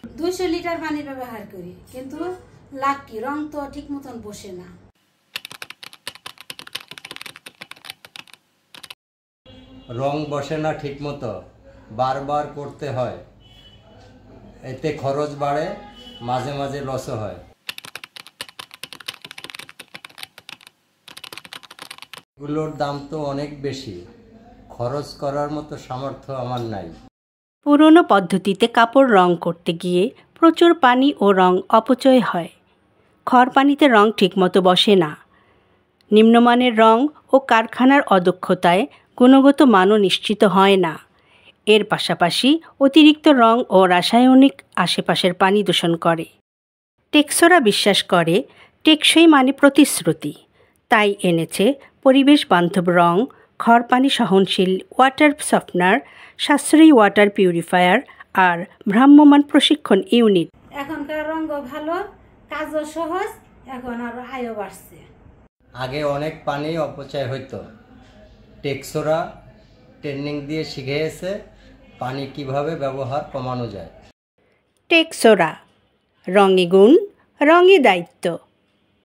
200 litre পানি ব্যবহার করি, কিন্তু লাগ কি রং তো ঠিক মতন বসে না। রং বসে না ঠিক মতো, বারবার করতে হয়, এতে খরচ বাড়ে, মাঝে মাঝে লসও হয়। এগুলোর দাম তো অনেক বেশি, খরচ করার মতো সামর্থ্য আমার নাই। পুরনো পদ্ধতিতে কাপড় রং করতে গিয়ে প্রচুর পানি ও রং অপচয় হয়। খড় পানিতে রং ঠিকমতো বসে না। নিম্নমানের রং ও কারখানার অদক্ষতায় গুণগত মানও নিশ্চিত হয় না। এর পাশাপাশি অতিরিক্ত রং ও রাসায়নিক আশেপাশের পানি দূষণ করে। টেকসোরা বিশ্বাস করে টেকসই মানে প্রতিশ্রুতি, তাই এনেছে পরিবেশ বান্ধব রং, খড় পানি সহনশীল ওয়াটার সফটনার, সাশ্রয়ী ওয়াটার পিউরিফায়ার আর ভ্রাম্যমাণ প্রশিক্ষণ ইউনিট। এখনকার রঙ ভালো, কাজও সহজ, এখন আরো আয়ও বাড়ছে। আগে অনেক পানি অপচয় হইতো, টেকসোরা ট্রেনিং দিয়ে শিখিয়েছে পানি কিভাবে ব্যবহার কমানো যায়। টেকসোরা, রঙে গুণ, রঙে দায়িত্ব।